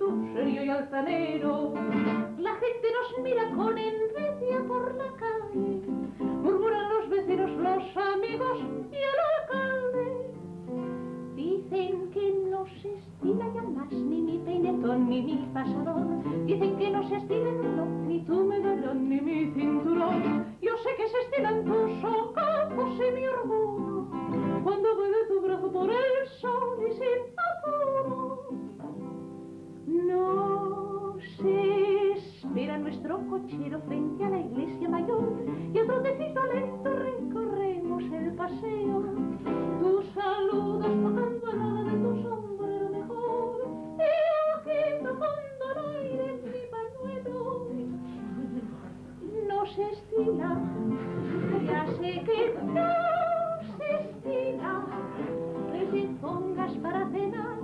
tú, serio y altanero. La gente nos mira con envidia por la calle, murmuran los vecinos, los amigos y el alcalde. Dicen que no se estila ya más ni mi peinetón ni mi pasador. Dicen que no se estila no, ni tu medallón ni mi cinturón. Yo sé que se estilan tus ojos y mi orgullo cuando voy de tu brazo por el sol y sin apuro. No se espera nuestro cochero frente a la iglesia mayor y a trotecito lento recorremos el paseo. Tú saludas tocando el ala de tu sombrero mejor y agito con donaire mi pañuelo. No se estila, ya sé que no se estila, que te pongas para cenar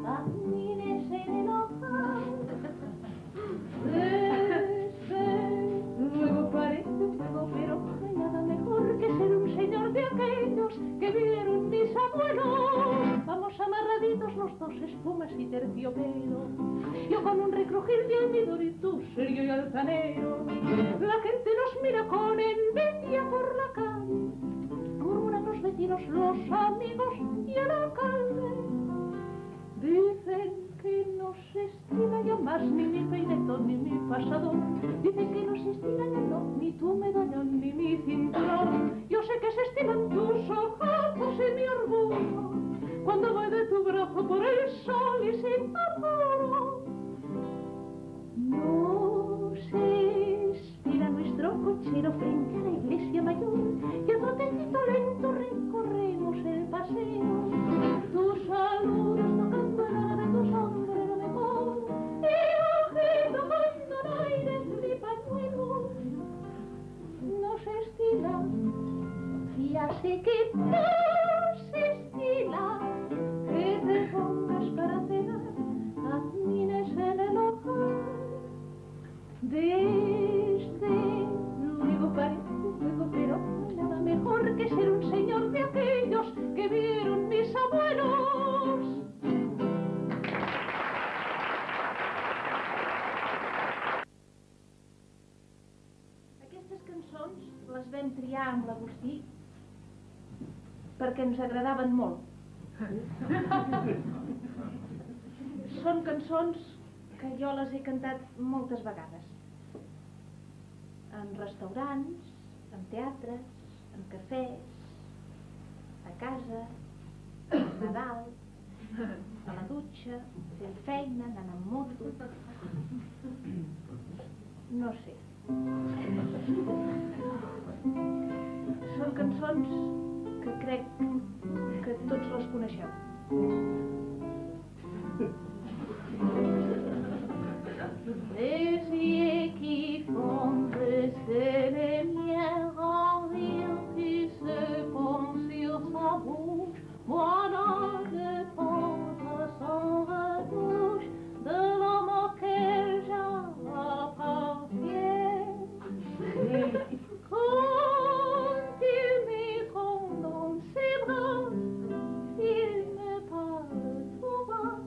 a mí se enoja. Luego parece un juego, pero no hay nada mejor que ser un señor de aquellos que vieron mis abuelos. Vamos amarraditos los dos, espumas y terciopelo. Yo con un recrujir de almidón y tú serio y altanero. La gente nos mira con envidia por la calle, murmuran los vecinos, los amigos y el alcalde. Dicen que no se estila ya más ni mi peinetón ni mi pasador. Dicen que no se estila ya no, ni tu medallón ni mi cinturón. Yo sé que se estilan tus ojos y mi orgullo cuando voy de tu brazo por el sol y sin apuro. No se estila nuestro cochero frente a la iglesia mayor y a trotecito lento recorremos el paseo. Tú saludas tocando el ala de tu sombrero mejor y agito con donaire mi pañuelo. No se estila, ya sé que no se estila, que te pongas para cenar a mí se le enoja. Desde luego parece un juego, pero no hay nada mejor que ser un señor de aquellos que vieron mis abuelos. Aquestes cançons les vam triar amb l'Agustí perquè ens agradaven molt. Són cançons que jo les he cantat moltes vegades. En restaurants, en teatres, en cafès, a casa, a Nadal, a la dutxa, fent feina, anant amb moto. No sé. Són cançons que crec que tots les coneixeu. Les yeux qui font dresser les miens en rire qui se font sur sa bouche, voilà le prendre sans retouche de l'homme auquel j'appartiens. Quand il me prend dans ses bras, il me parle tout bas.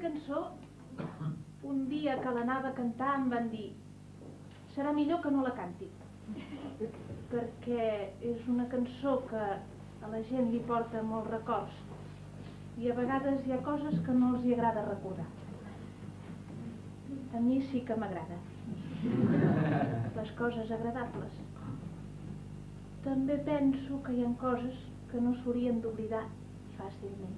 cançó, un dia que l'anava a cantar em van dir serà millor que no la canti, perquè és una cançó que a la gent li porta molts records i a vegades hi ha coses que no els hi agrada recordar. A mi sí que m'agrada les coses agradables. També penso que hi ha coses que no s'haurien d'oblidar fàcilment.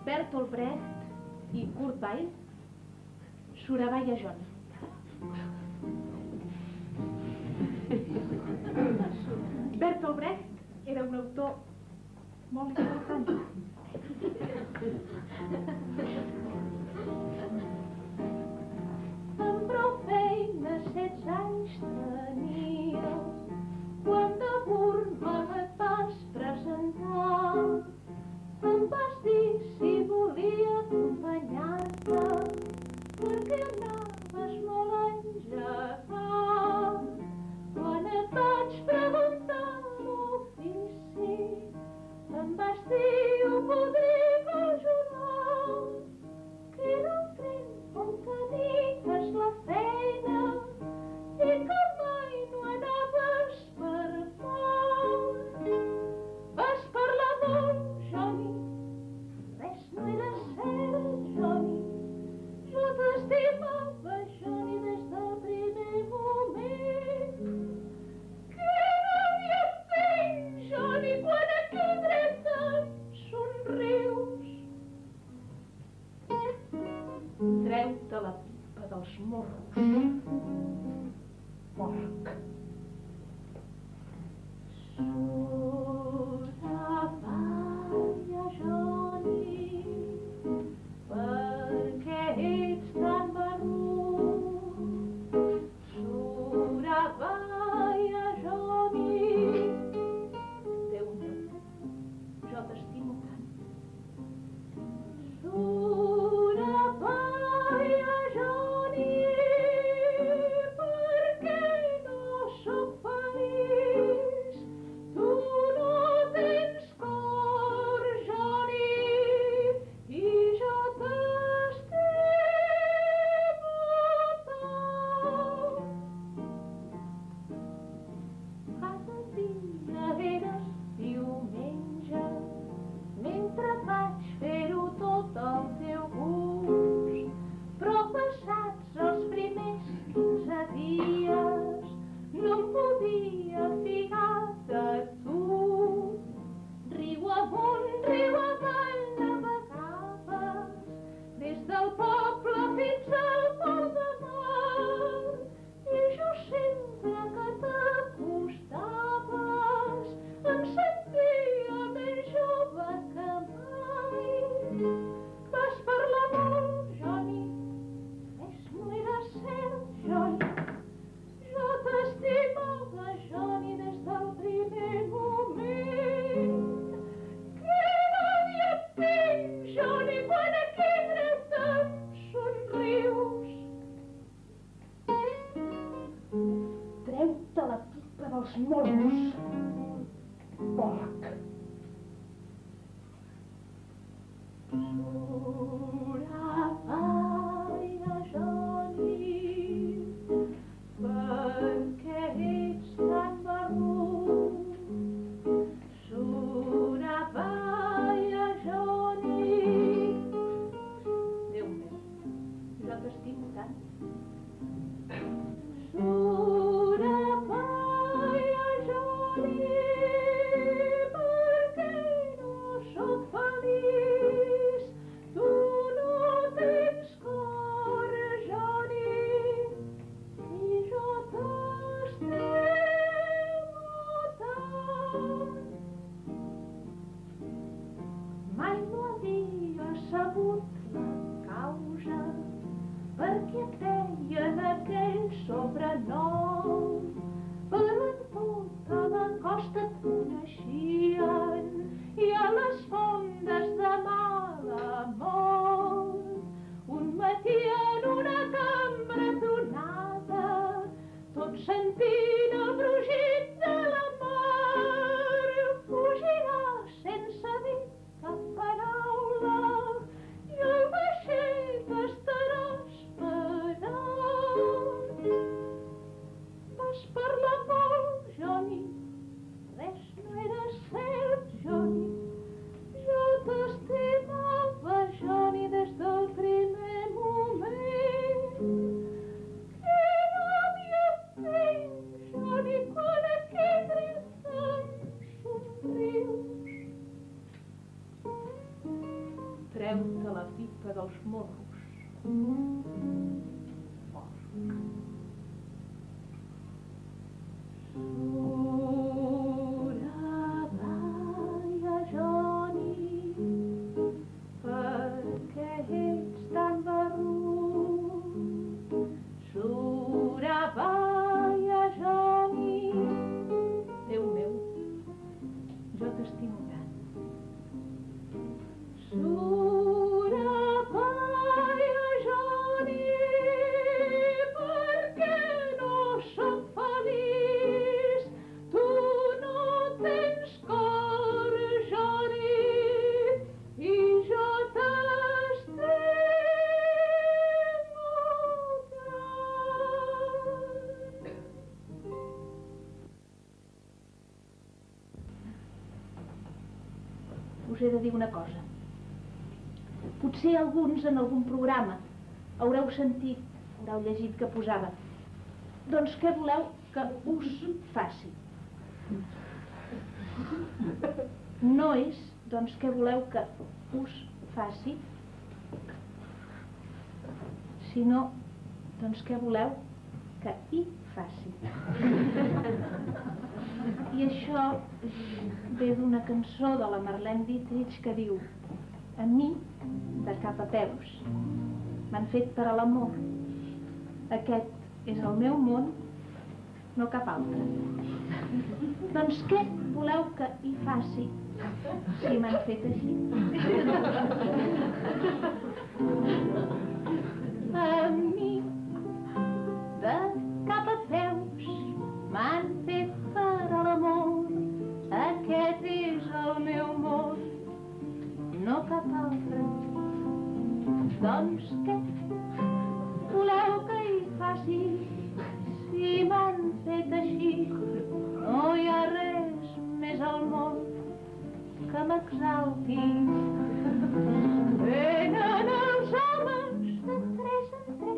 Bertolt Brecht i Kurt Weill, Surabaya John. Bertolt Brecht era un autor molt important. Amb prou feina 16 anys tenia quan de Burma et vas presentar. Em vas dir si volia acompanyar-te perquè anaves molt engegat. Quan et vaig preguntar l'ofici em vas dir ho podria ajudar, que era el tren on tenies la feina i que mai dels morros. Porc. Soravalla, Joni, per què ets tan barrut? Soravalla, Joni, Déu meu, jo t'estimo tant. Soravalla, Joni, per què no soc feliç? Tu no tens cor, Joni, i jo t'estimo tant. Cada dia eres diumenge, mentre vaig fer-ho tot al teu gust. Però passats els primers 15 dies no em podia fiar de tu. Riu amunt, riu avall navegaves, des del poble fins al port de mar, i jo sempre que t'acostaves em sentia més jove que mai. Vas parlar molt, Joni, res no era cert, Joni. Jo t'estimava, Joni, des del primer moment. Que ràbia et tinc, Joni, quan aquí dreta em somrius. Treu-te la pipa dels morros, porc. Soravalla, Joni, per què ets tan barrut? Soravalla, Joni, Déu meu, jo t'estimo tant. Soravalla, Joni, per què no soc feliç? Tu no tens cor, Joni, i jo t'estimo tant. Mai no havia sabut la causa perquè et deien aquell sobrenom, però en tota la costa et coneixien i a les fondes de Malamont. Un matí en una cambra tonada, tot sentint el brugit de la mar, fugiràs sense dir cap paraula i el vaixell t'estarà esperant. Vas parlar molt, Joni, res no era cert, Joni. Jo t'estimava, Joni, des del primer moment. Que ràbia et tinc, Joni, quan aquí dreta em somrius. Treu-te la pipa dels morros, porc. Soravalla, Joni, per què ets tan barrut? Soravalla, Joni, Déu meu, jo t'estimo tant. Soravalla, Joni, per què no soc feliç? Tu no tens cor, Joni, i jo t'estimo tant. Us he de dir una cosa. Potser alguns en algun programa haureu sentit, haureu llegit que posava: doncs què voleu que us faci? No és, doncs què voleu que us faci, sinó Doncs què voleu que hi faci? I això ve d'una cançó de la Marlene Dietrich que diu: a mi, de cap a peus, m'han fet per a l'amor. Aquest és el meu món, no cap altre. Doncs què voleu que hi faci si m'han fet així? A mi, de cap a peus, m'han fet per a l'amor. Aquest és el meu món, no cap altre. Doncs què voleu que hi faci si m'han fet així? No hi ha res més al món que m'exalti. Venen els homes de 3 en 3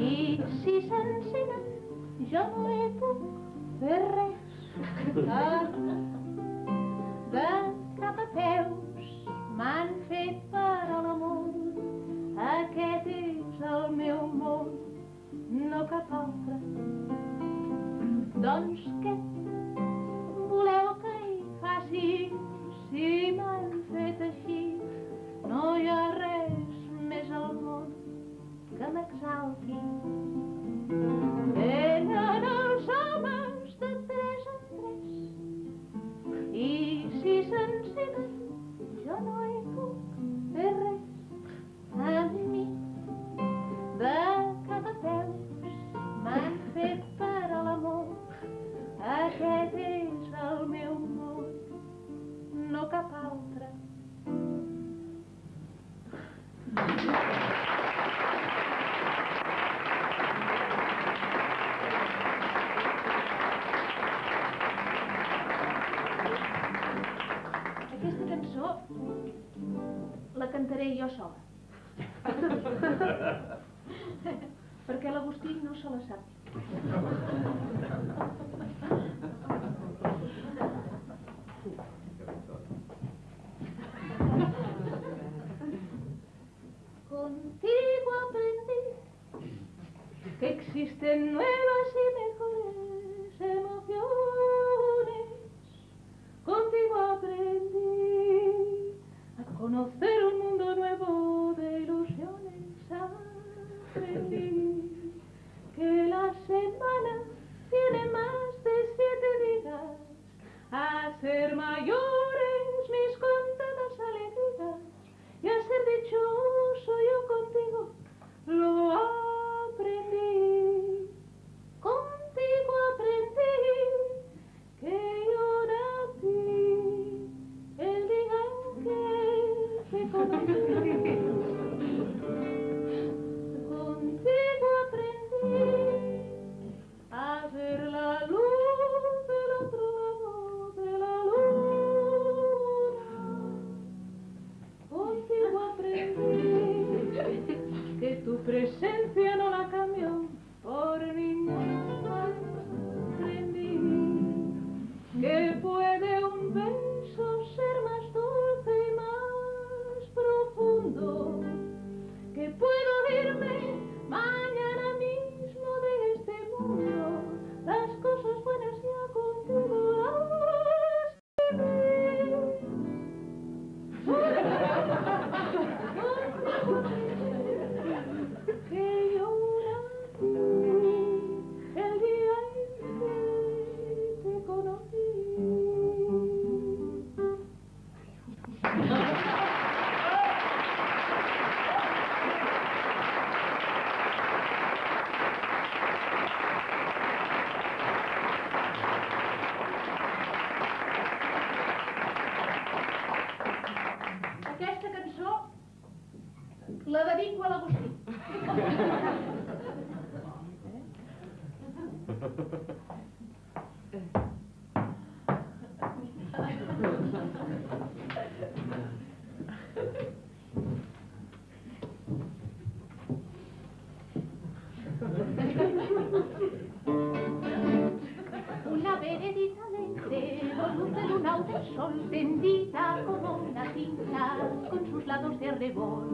i si s'encenen jo no he puc fer res. De cap a peus m'han fet per a l'amor. Aquest és el meu món, no cap altre. Doncs què voleu que hi faci si m'han fet així? No hi ha res més al món que m'exalti. Venen els homes de 3 en 3 i si s'encenen jo no hi puc fer res. A mi, de cap a peus, m'han fet per a l'amor. Aquest és el meu món, no cap altre. Aquesta cançó la cantaré jo sola. Perquè l'Agustí no se la sap. Contigo aprendí que existen nuevas y mejores emociones. Contigo aprendí a conocer un mundo nuevo de ilusiones. Aprendí que la semana tiene más de 7 días, a ser mayores mis contadas alegrías y a ser dichoso yo contigo lo aprendí. Contigo aprendí que yo nací el día en que te conocí. Contigo aprendí a ver la luz del otro lado de la luna. Contigo aprendí que tu presencia no la cambió por ninguna. Aprendí que puede un beso ser más dulce y más profundo, que puedo irme mañana mismo de este mundo. Las cosas buenas ya contigo las viví. Que yo nací el día en que te conocí. Aquesta cançó la dedico a l'Agustí. Una veredita alegre, luz de luna o de sol, tendida como una cinta, con sus lados de arrebol.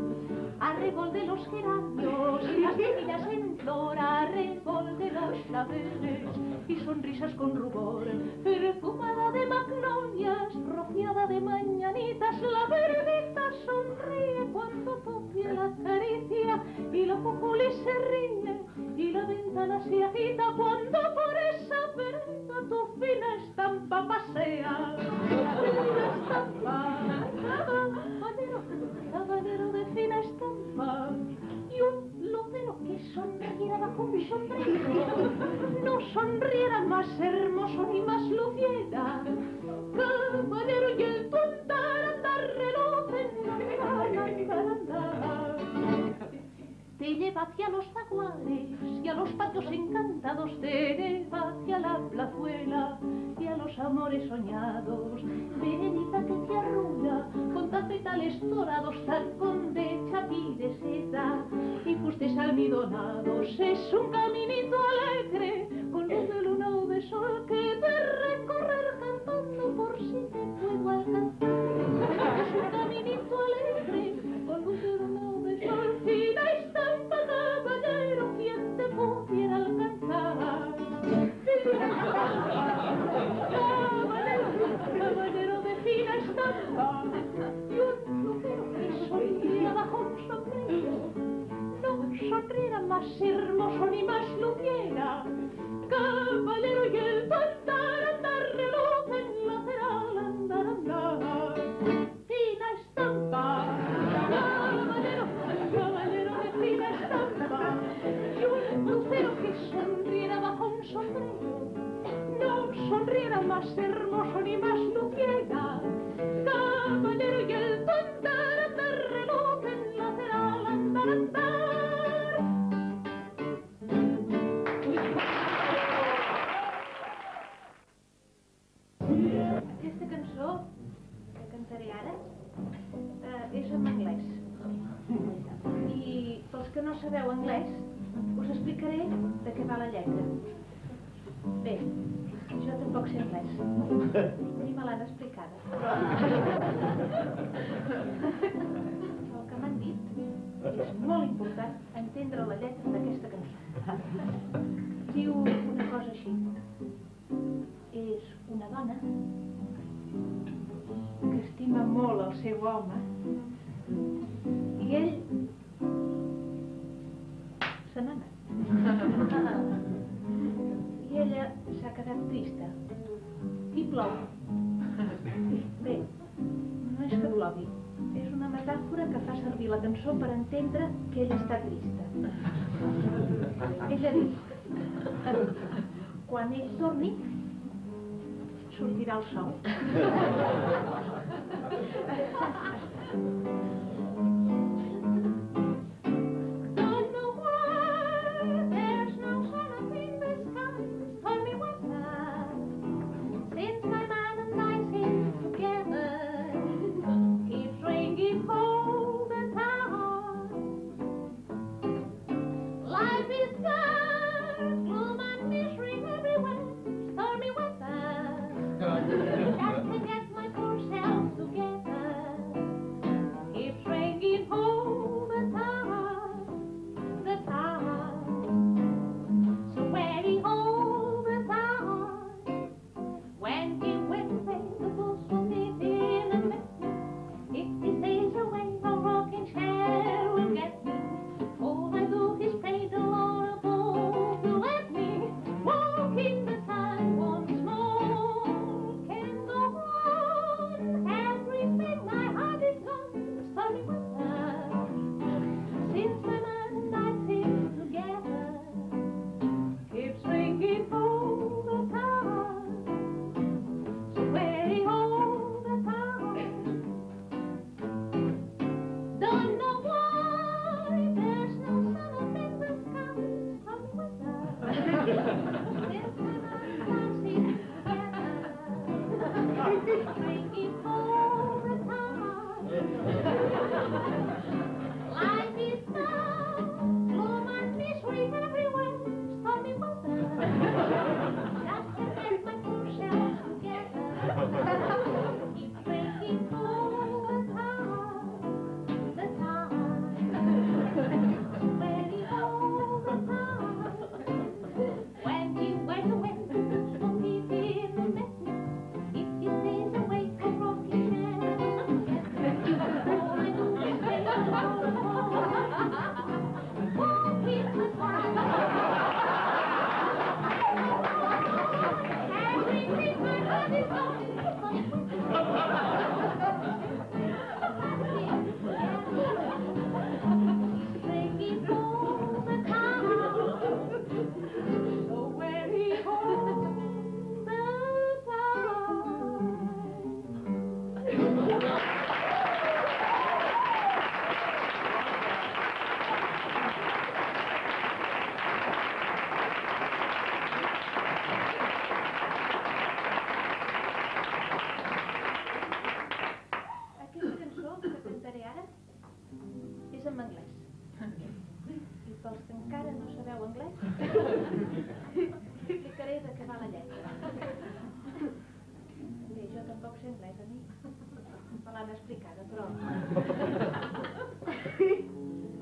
arrebol de los geranios y las semillas en flor, arrebol de los claveles y sonrisas con rubor, perfumada de magnolias, rociada de mañanitas, la verdita sonríe cuando tu piel acaricia y la populi se ríe y la ventana se agita cuando por esa vereda tu fina estampa pasea. Fina estampa, caballero de fina estampa, y un lucero que sonriera bajo un sombrero no sonriera más hermoso ni más luciera. Caballero, y el tu andar reluce, te lleva hacia los zaguares y a los patios encantados, te lleva hacia la plazuela y a los amores soñados. Veredita que te arrulla con tafetales dorados, tacón de chapí de seda y fustes almidonados. Es un caminito alegre con luz de luna o de sol que de recorrer cantando por si te puedo alcanzar. Es un caminito alegre con luz de luna o de sol, fina estampa, caballero, quien te pudiera alcanzar. Caballero de fina estampa, y un lucero que sonriera bajo un sombrero no sonriera más hermoso ni más luciera. Caballero, y el andar reloj en lateral, andar, fina estampa. Caballero de fina estampa, y un lucero que sonriera bajo un sombrero no sonriera más hermoso ni más luciera. Caballero, y el andar reloj en lateral, andar. Aquesta cançó que cantaré ara és en anglès. I pels que no sabeu anglès, us explicaré de què va la lletra. Bé, jo tampoc sé anglès, ni me l'han explicada. El que m'han dit és molt important entendre la lletra d'aquesta cançó. Diu una cosa així. És una dona que estima molt el seu home i ell se n'ha anat. I ella s'ha quedat trista i plou. Bé, no és que plogui, és una metàfora que fa servir la cançó per entendre que ella està trista. Ella diu, quan ell torni, sortirà el sol. Just to get my poor self en anglès. I pels que encara no sabeu anglès, explicaré de què va la lletra. Bé, jo tampoc sé anglès, a mi me l'han explicada, però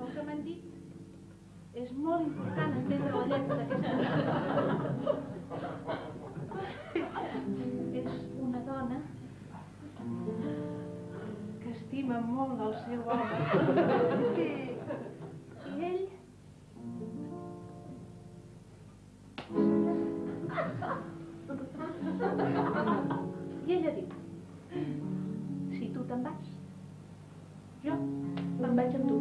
el que m'han dit és molt important entendre la lletra d'aquesta cançó. És una dona que estima molt el seu home. I ell... I ella diu, si tu te'n vas, jo me'n vaig amb tu.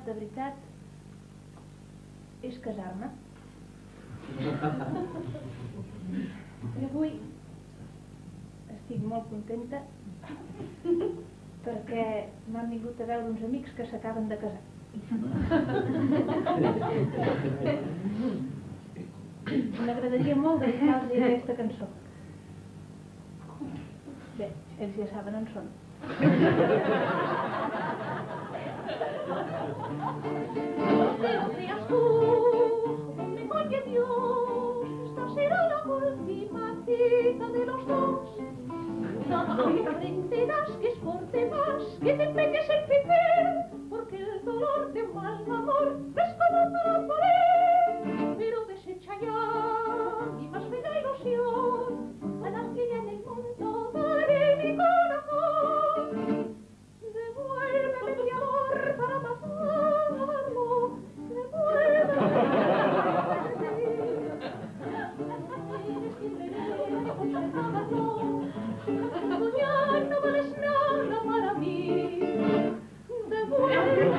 De veritat, és casar-me. I avui estic molt contenta perquè m'han vingut a veure uns amics que s'acaben de casar. M'agradaria molt dedicar-los aquesta cançó. Bé, ells ja saben on són. No te lo creas tú, mejor que Dios, esta será la última cita de los dos. No comprenderás que es por demás que te empeñes en finir, porque el dolor de un mal amor es como para poder. Pero desecha ya mi más bella ilusión, a la que ya en el mundo daré mi corazón. Devuélveme mi amor para matarlo, devuélveme. Eres quien me viene a conservarlo, tú ya no vales nada para mí. Devuélveme.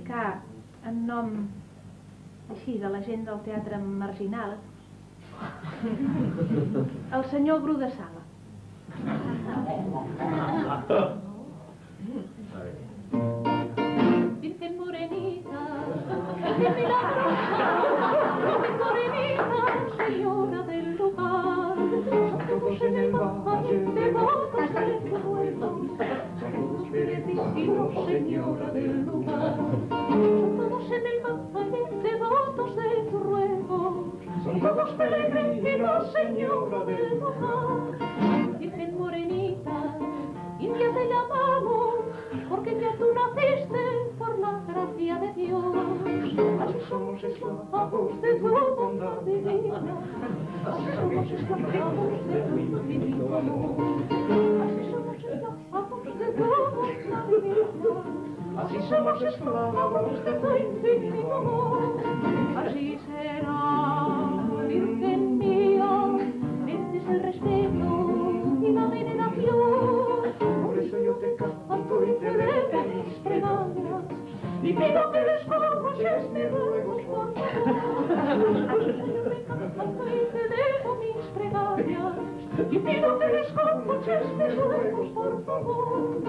dedicar en nom així de la gent del teatre marginal al senyor Bru de Sala. Virgen morenita, Virgen milagrosa, Virgen morenita, señora del lugar, todos en el valle de botas de tu ruego, todos peregrinos, señora del lugar, todos en el valle de votos de tu ruego, todos peregrinos, señora del lugar. Virgen morenita, India te llamamos, porque ya tú naciste por la gracia de Dios. Así somos esclavos de tu bondad divina, así somos esclavos de tu infinito amor. Así somos esclavos de tu bondad divina, así somos esclavos de tu infinito amor. Así será, Virgen mía, mereces el respeto y la veneración. Por eso yo te canto y te elevo mis plegarias, y pido que les escuches mis ruegos, por favor. Yo te canto y te elevo mis plegarias, y pido que les escuches mis ruegos, por favor.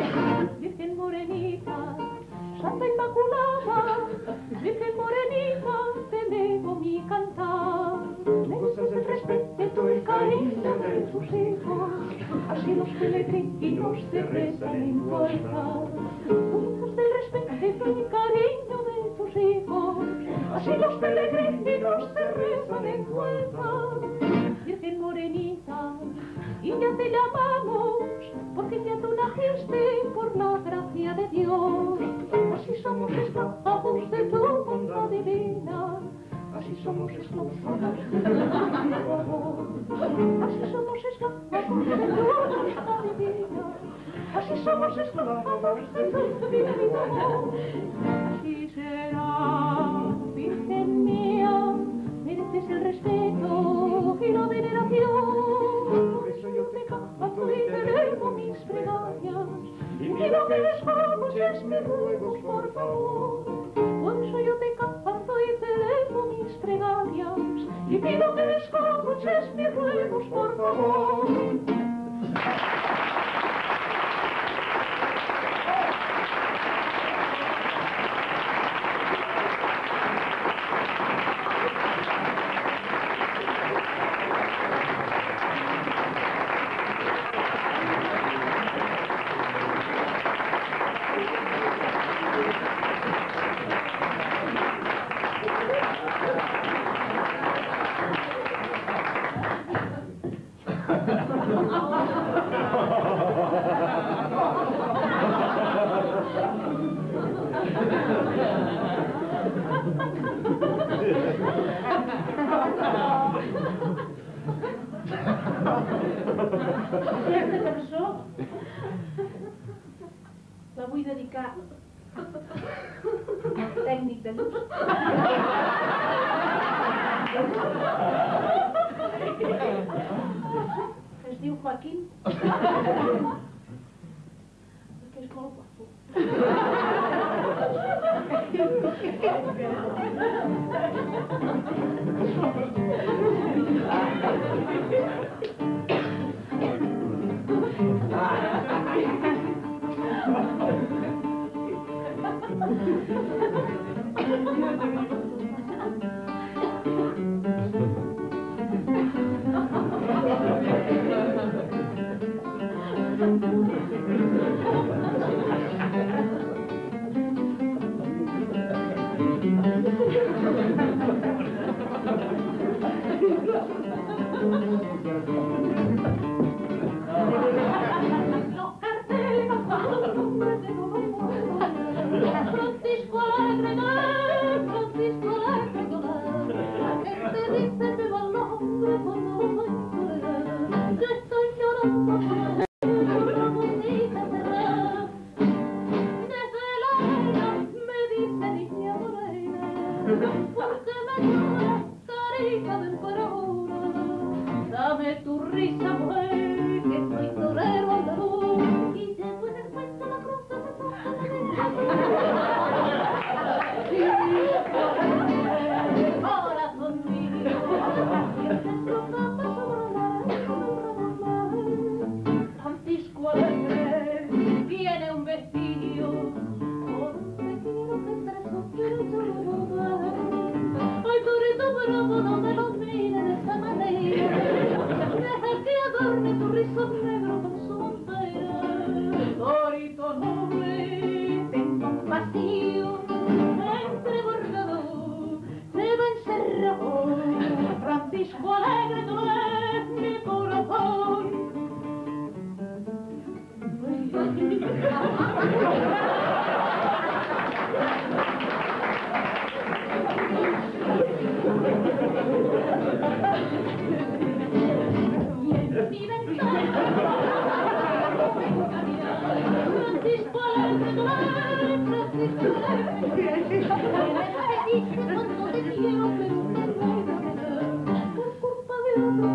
Virgen morenita, Santa Inmaculada, Virgen morenita, te elevo mi cantar. Me gozas el respeto y cariño de tus hijos, así los peregrinos te rezan en tu altar. Gozas del respeto y cariño de tus hijos, así los peregrinos te rezan en tu altar. Virgen morenita, y ya te llamamos, porque ya tú naciste por la gracia de Dios. Así somos esclavos de tu bondad divina, así somos esclavos de tu amor. Así somos esclavos de tu bondad divina, así somos esclavos de tu divino amor. Así será, Virgen mía, mereces el respeto y la veneración. Por eso yo te canto y te elevo mis plegarias, y pido que escuches mis ruegos, por favor. Por eso yo te canto y te elevo mis plegarias, y pido que escuches mis ruegos, por favor. Aquesta cançó la vull dedicar al tècnic de llums que es diu Joaquín, perquè és molt guapo. corazón mío, Francisco Alegre tiene un vestido, donde quiero que entre suspiros yo lo voy. Ay, torito bravo, no me lo mires de esa manera, deja que adorne tu rizo negro con su montera. Torito noble, tengo un vacío, entre bordado, se va encerrado. Francisco Alegre, tú eres mi corazón. Mi ventana, Francisco Alegre, tú eres Francisco Alegre. Me dice cuánto te quiero, pero te voy a quedar por culpa de otro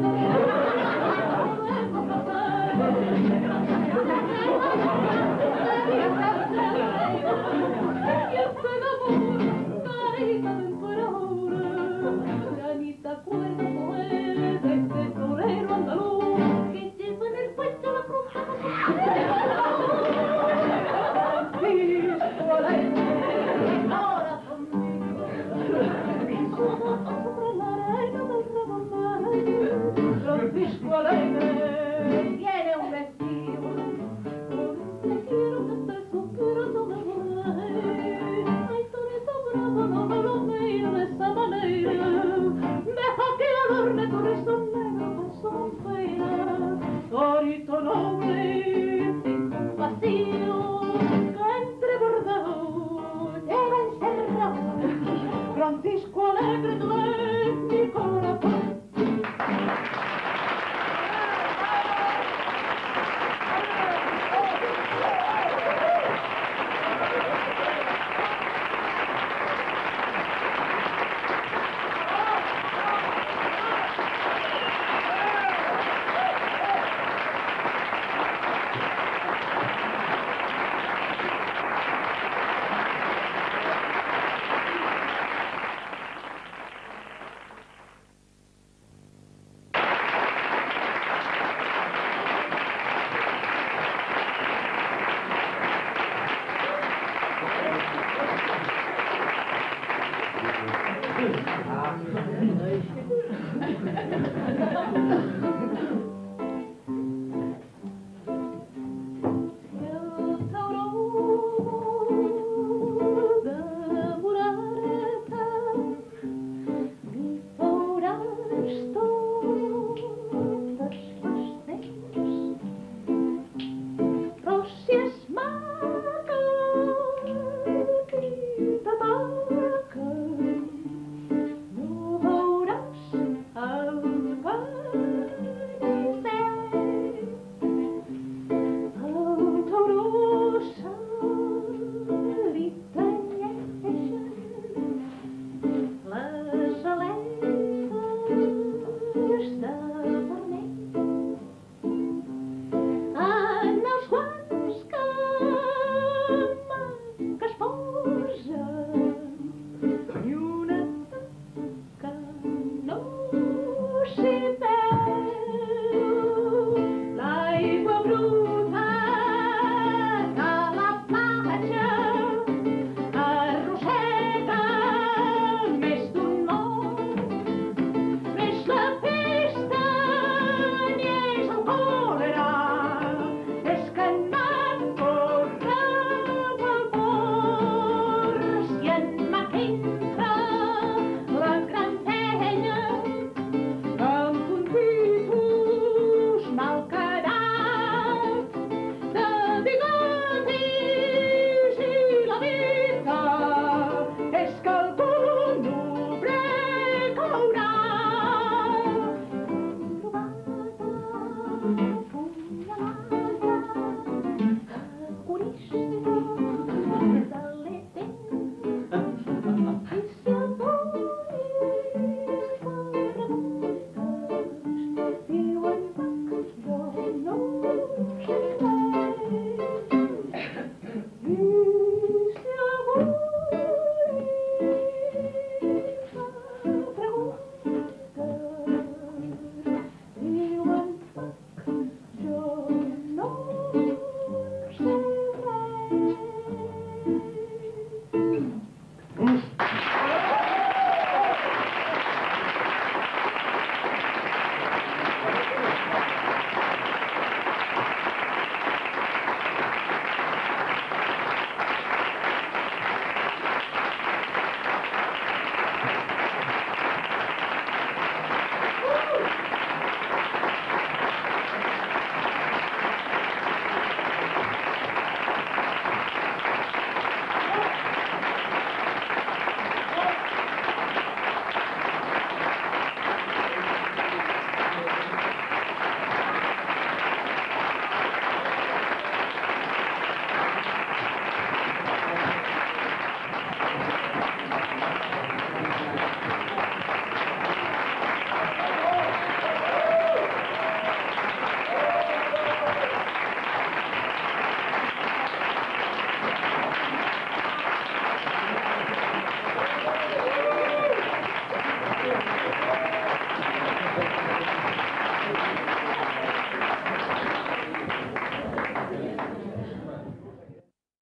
Francisco Alegre tiene un vestido, donde quiero que te suspiro yo me voy. Ay, torito bravo, no me lo mires de esa manera, deja que adorne tu rizo negro con su montera. Torito noble, tengo un vacío, que entre bordado lleva encerrado. Francisco Alegre, tú eres mi corazón.